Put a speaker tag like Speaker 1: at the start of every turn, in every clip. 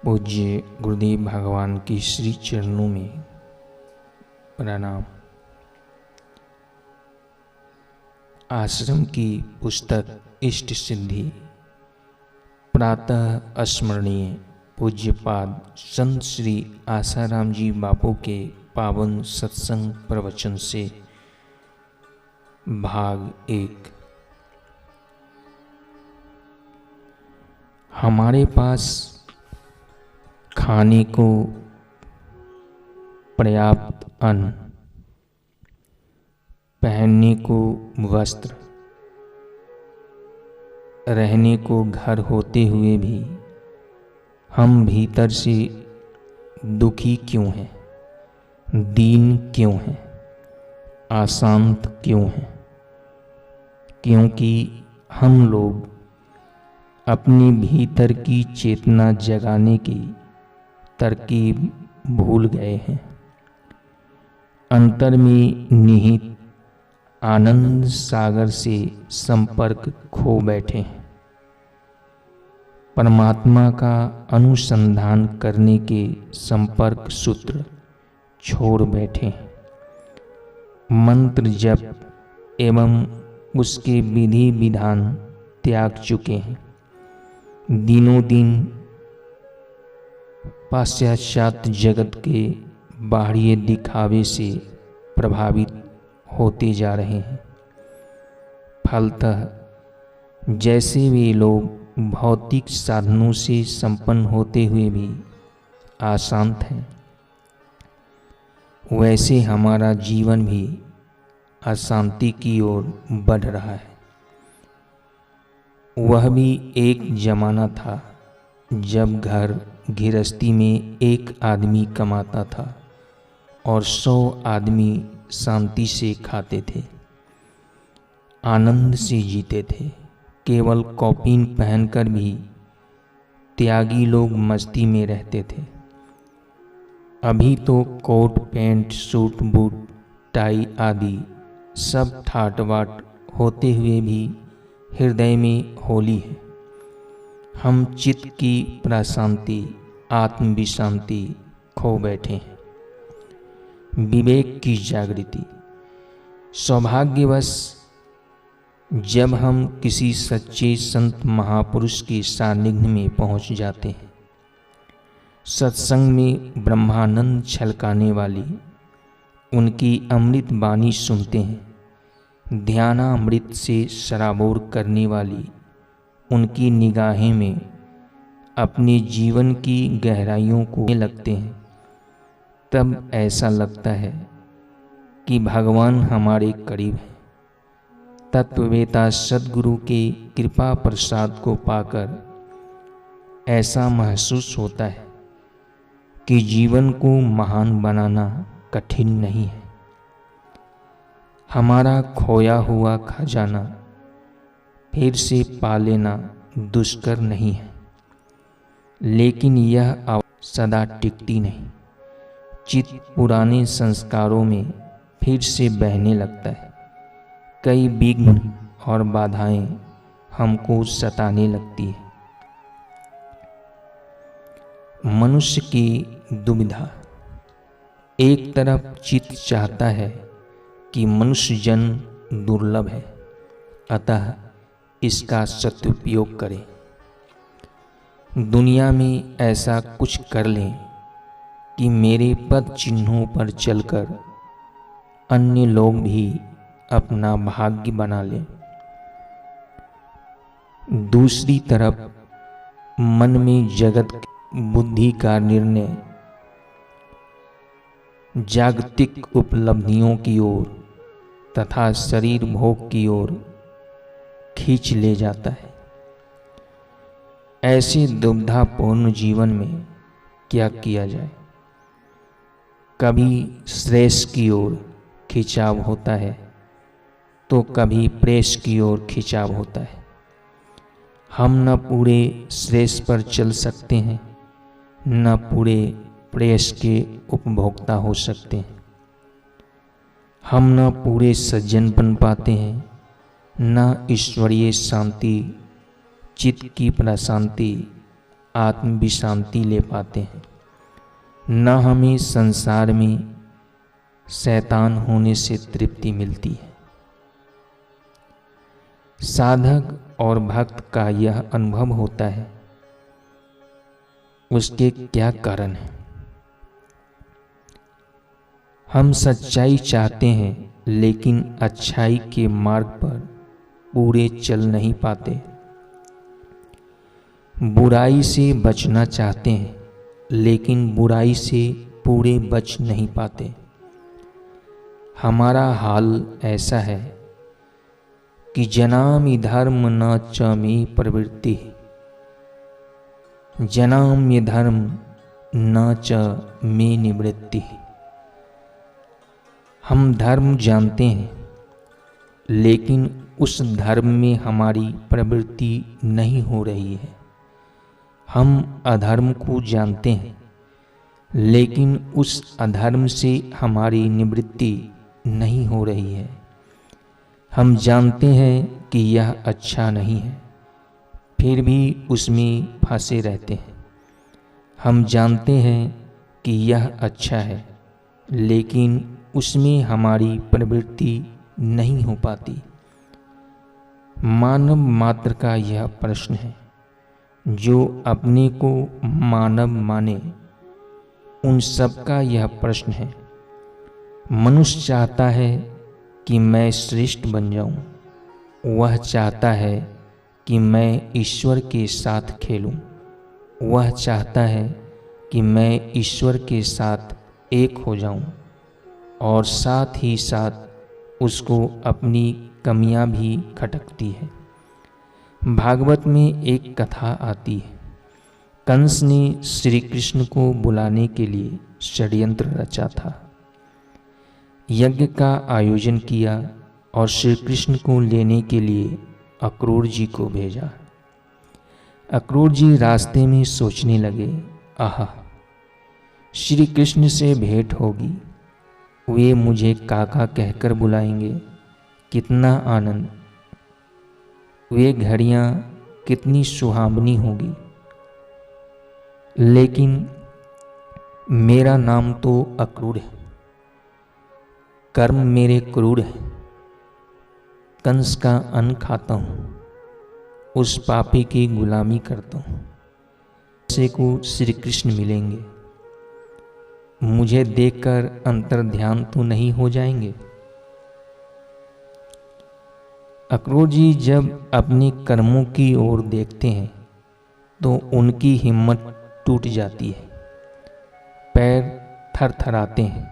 Speaker 1: पूज्य गुरुदेव भगवान के श्री चरणों में प्रणाम। आश्रम की पुस्तक इष्ट सिद्धि प्रातः स्मरणीय पूज्यपाद संत श्री आसाराम जी बापू के पावन सत्संग प्रवचन से भाग 1। हमारे पास खाने को पर्याप्त अन्न, पहनने को वस्त्र, रहने को घर होते हुए भी हम भीतर से दुखी क्यों हैं, दीन क्यों हैं, अशांत क्यों हैं? क्योंकि हम लोग अपने भीतर की चेतना जगाने की तरकीब भूल गए हैं। अंतर में निहित आनंद सागर से संपर्क खो बैठे हैं। परमात्मा का अनुसंधान करने के संपर्क सूत्र छोड़ बैठे हैं। मंत्र जप एवं उसके विधि विधान त्याग चुके हैं। दिनों दिन पाश्चात्य जगत के बाहरी दिखावे से प्रभावित होते जा रहे हैं। फलतः जैसे वे लोग भौतिक साधनों से संपन्न होते हुए भी अशांत हैं, वैसे हमारा जीवन भी अशांति की ओर बढ़ रहा है। वह भी एक जमाना था जब घर गृहस्थी में एक आदमी कमाता था और 100 आदमी शांति से खाते थे, आनंद से जीते थे। केवल कॉपिन पहनकर भी त्यागी लोग मस्ती में रहते थे। अभी तो coat pant suit boot tie आदि सब ठाट बाट होते हुए भी हृदय में होली है। हम चित्त की प्रशांति, आत्म विशांति खो बैठे हैं। विवेक की जागृति। सौभाग्यवश जब हम किसी सच्चे संत महापुरुष के सानिध्य में पहुंच जाते हैं, सत्संग में ब्रह्मानंद छलकाने वाली उनकी अमृत वाणी सुनते हैं, ध्यानामृत से सराबोर करने वाली उनकी निगाहें में अपने जीवन की गहराइयों को लगते हैं, तब ऐसा लगता है कि भगवान हमारे करीब है। तत्ववेता सद्गुरु के कृपा प्रसाद को पाकर ऐसा महसूस होता है कि जीवन को महान बनाना कठिन नहीं है। हमारा खोया हुआ खजाना फिर से पा लेना दुष्कर नहीं है, लेकिन यह सदा टिकती नहीं। चित्त पुराने संस्कारों में फिर से बहने लगता है। कई विघ्न और बाधाएं हमको सताने लगती है। मनुष्य की दुविधा। एक तरफ चित्त चाहता है कि मनुष्य जन्म दुर्लभ है, अतः इसका सदुपयोग करें। दुनिया में ऐसा कुछ कर लें कि मेरे पद चिन्हों पर चलकर अन्य लोग भी अपना भाग्य बना लें। दूसरी तरफ मन में जगत बुद्धि का निर्णय जागतिक उपलब्धियों की ओर तथा शरीर भोग की ओर खींच ले जाता है। ऐसे दुविधापूर्ण जीवन में क्या किया जाए? कभी श्रेष्ठ की ओर खिंचाव होता है तो कभी प्रेस की ओर खिंचाव होता है। हम न पूरे श्रेष्ठ पर चल सकते हैं, न पूरे प्रेस के उपभोक्ता हो सकते हैं। हम न पूरे सज्जन बन पाते हैं, न ईश्वरीय शांति, चित्त की प्रशांति आत्म विश्रांति ले पाते हैं, न हमें संसार में शैतान होने से तृप्ति मिलती है। साधक और भक्त का यह अनुभव होता है, उसके क्या कारण है? हम सच्चाई चाहते हैं लेकिन अच्छाई के मार्ग पर पूरे चल नहीं पाते। बुराई से बचना चाहते हैं लेकिन बुराई से पूरे बच नहीं पाते। हमारा हाल ऐसा है कि जनामि धर्म न च मे प्रवृत्ति, जनाम्य धर्म न च मे निवृत्ति। हम धर्म जानते हैं लेकिन उस धर्म में हमारी प्रवृत्ति नहीं हो रही है। हम अधर्म को जानते हैं लेकिन उस अधर्म से हमारी निवृत्ति नहीं हो रही है। हम जानते हैं कि यह अच्छा नहीं है, फिर भी उसमें फंसे रहते हैं। हम जानते हैं कि यह अच्छा है लेकिन उसमें हमारी प्रवृत्ति नहीं हो पाती। मानव मात्र का यह प्रश्न है। जो अपने को मानव माने, उन सब का यह प्रश्न है। मनुष्य चाहता है कि मैं श्रेष्ठ बन जाऊं। वह चाहता है कि मैं ईश्वर के साथ खेलूं। वह चाहता है कि मैं ईश्वर के साथ एक हो जाऊं और साथ ही साथ उसको अपनी कमियां भी खटकती है। भागवत में एक कथा आती है। कंस ने श्री कृष्ण को बुलाने के लिए षड्यंत्र रचा था। यज्ञ का आयोजन किया और श्री कृष्ण को लेने के लिए अक्रूर जी को भेजा। अक्रूर जी रास्ते में सोचने लगे, आहा, श्री कृष्ण से भेंट होगी, वे मुझे काका कहकर बुलाएंगे, कितना आनंद। वे घड़ियां कितनी सुहावनी होगी। लेकिन मेरा नाम तो अक्रूर है, कर्म मेरे क्रूर है। कंस का अन्न खाता हूँ, उस पापी की गुलामी करता हूँ। से को श्री कृष्ण मिलेंगे, मुझे देखकर अंतर ध्यान तो नहीं हो जाएंगे। अक्रूर जी जब अपने कर्मों की ओर देखते हैं तो उनकी हिम्मत टूट जाती है, पैर थरथराते हैं।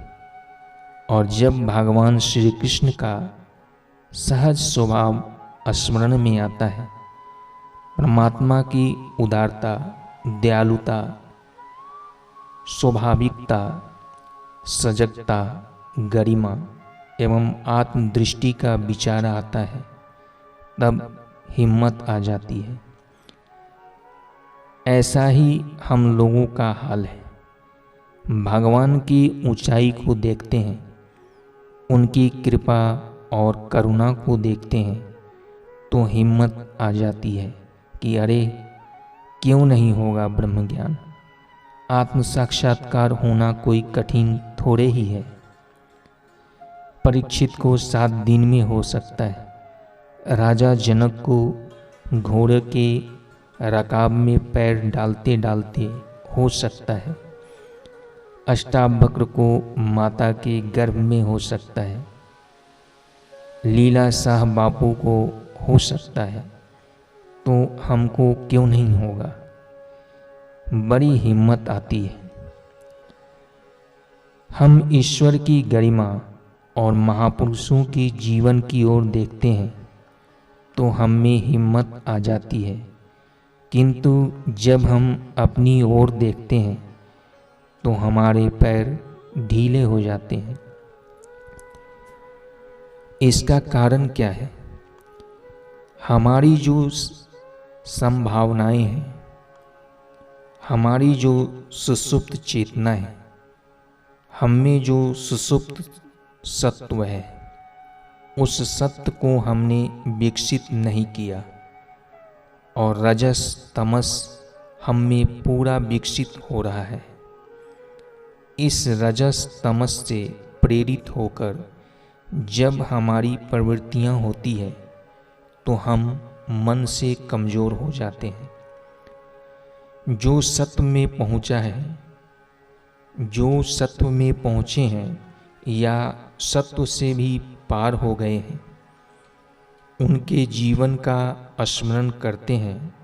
Speaker 1: और जब भगवान श्री कृष्ण का सहज स्वभाव स्मरण में आता है, परमात्मा की उदारता, दयालुता, स्वाभाविकता, सजगता, गरिमा एवं आत्मदृष्टि का विचार आता है, तब हिम्मत आ जाती है। ऐसा ही हम लोगों का हाल है। भगवान की ऊंचाई को देखते हैं, उनकी कृपा और करुणा को देखते हैं तो हिम्मत आ जाती है कि अरे क्यों नहीं होगा ब्रह्म ज्ञान। आत्म साक्षात्कार होना कोई कठिन थोड़े ही है। परीक्षित को 7 दिन में हो सकता है। राजा जनक को घोड़े के रकाब में पैर डालते डालते हो सकता है। अष्टावक्र को माता के गर्भ में हो सकता है। लीला शाह बापू को हो सकता है, तो हमको क्यों नहीं होगा। बड़ी हिम्मत आती है। हम ईश्वर की गरिमा और महापुरुषों की जीवन की ओर देखते हैं तो हम में हिम्मत आ जाती है, किंतु जब हम अपनी ओर देखते हैं तो हमारे पैर ढीले हो जाते हैं। इसका कारण क्या है? हमारी जो संभावनाएं हैं, हमारी जो सुसुप्त चेतना है, हम में जो सुसुप्त सत्व है, उस सत्व को हमने विकसित नहीं किया और रजस तमस हम में पूरा विकसित हो रहा है। इस रजस तमस से प्रेरित होकर जब हमारी प्रवृत्तियां होती है तो हम मन से कमज़ोर हो जाते हैं। जो सत्व में पहुंचा है, जो सत्व में पहुँचे हैं या सत्व से भी पार हो गए हैं, उनके जीवन का स्मरण करते हैं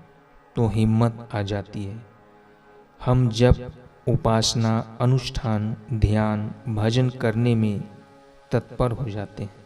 Speaker 1: तो हिम्मत आ जाती है। हम जब उपासना, अनुष्ठान, ध्यान, भजन करने में तत्पर हो जाते हैं